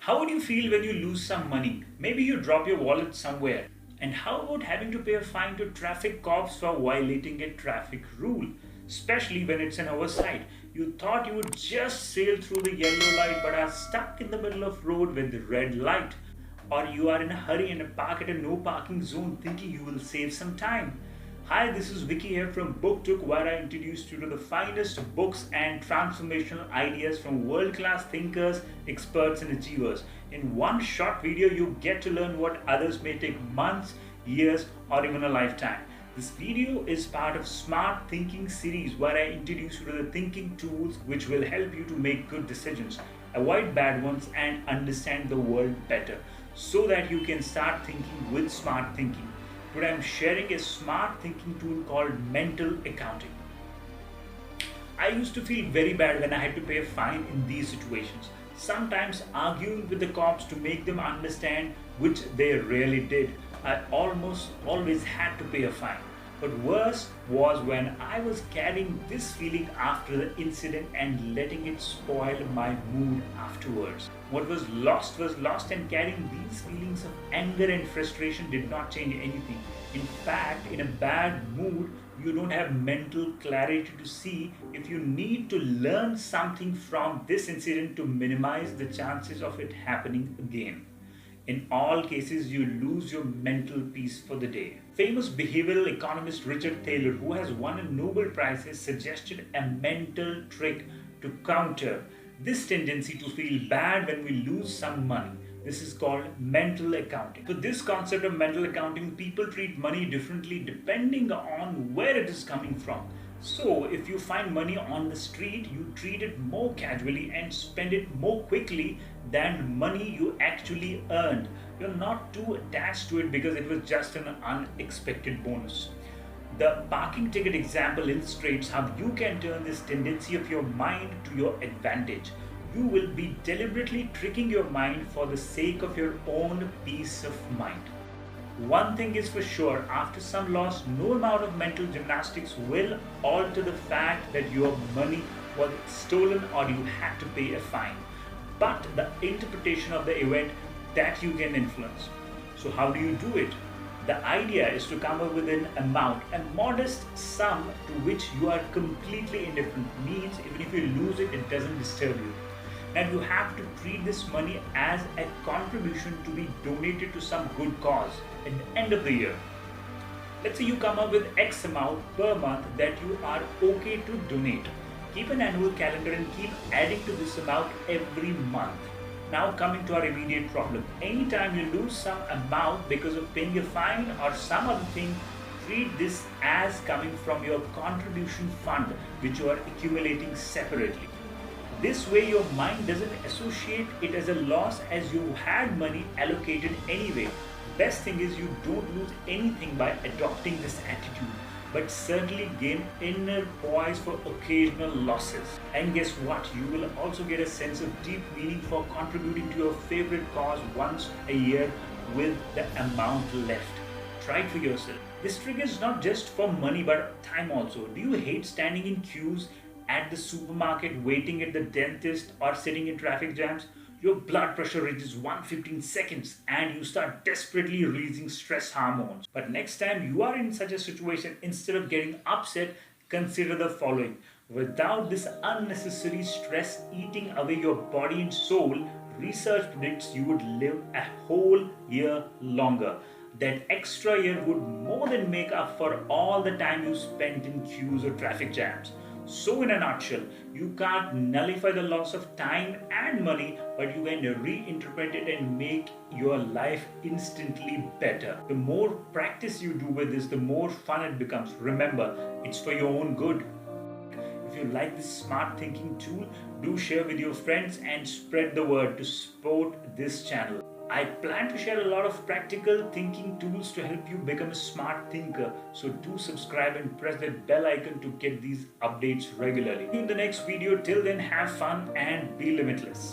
How would you feel when you lose some money? Maybe you drop your wallet somewhere. And how about having to pay a fine to traffic cops for violating a traffic rule? Especially when it's an oversight. You thought you would just sail through the yellow light but are stuck in the middle of road with the red light. Or you are in a hurry and park at a no parking zone thinking you will save some time. Hi, this is Vicky here from booktook, where I introduce you to the finest books and transformational ideas from world-class thinkers, experts and achievers. In one short video, you get to learn what others may take months, years or even a lifetime. This video is part of Smart Thinking series, where I introduce you to the thinking tools which will help you to make good decisions, avoid bad ones and understand the world better, so that you can start thinking with smart thinking. Today I'm sharing a smart thinking tool called mental accounting. I used to feel very bad when I had to pay a fine in these situations, sometimes arguing with the cops to make them understand, which they really did. I almost always had to pay a fine. But worse was when I was carrying this feeling after the incident and letting it spoil my mood afterwards. What was lost, and carrying these feelings of anger and frustration did not change anything. In fact, in a bad mood, you don't have mental clarity to see if you need to learn something from this incident to minimize the chances of it happening again. In all cases, you lose your mental peace for the day. Famous behavioral economist Richard Thaler, who has won a Nobel Prize, has suggested a mental trick to counter this tendency to feel bad when we lose some money. This is called mental accounting. So this concept of mental accounting, people treat money differently depending on where it is coming from. So if you find money on the street, you treat it more casually and spend it more quickly than money you actually earned. You're not too attached to it because it was just an unexpected bonus. The parking ticket example illustrates how you can turn this tendency of your mind to your advantage. You will be deliberately tricking your mind for the sake of your own peace of mind. One thing is for sure, after some loss, no amount of mental gymnastics will alter the fact that your money was stolen or you had to pay a fine, but the interpretation of the event that you can influence. So how do you do it? The idea is to come up with an amount, a modest sum to which you are completely indifferent. Means even if you lose it, it doesn't disturb you. And you have to treat this money as a contribution to be donated to some good cause at the end of the year. Let's say you come up with X amount per month that you are okay to donate. Keep an annual calendar and keep adding to this amount every month. Now coming to our immediate problem. Anytime you lose some amount because of paying a fine or some other thing, treat this as coming from your contribution fund, which you are accumulating separately. This way your mind doesn't associate it as a loss, as you had money allocated anyway. Best thing is you don't lose anything by adopting this attitude, but certainly gain inner poise for occasional losses. And guess what? You will also get a sense of deep meaning for contributing to your favorite cause once a year with the amount left. Try it for yourself. This trick is not just for money but time also. Do you hate standing in queues at the supermarket, waiting at the dentist or sitting in traffic jams? Your blood pressure reaches 115 seconds and you start desperately releasing stress hormones. But next time you are in such a situation, instead of getting upset, consider the following. Without this unnecessary stress eating away your body and soul, research predicts you would live a whole year longer. That extra year would more than make up for all the time you spent in queues or traffic jams. So in a nutshell, you can't nullify the loss of time and money, but you can reinterpret it and make your life instantly better. The more practice you do with this, the more fun it becomes. Remember, it's for your own good. If you like this smart thinking tool, do share with your friends and spread the word to support this channel. I plan to share a lot of practical thinking tools to help you become a smart thinker. So do subscribe and press that bell icon to get these updates regularly. In the next video, till then, have fun and be limitless.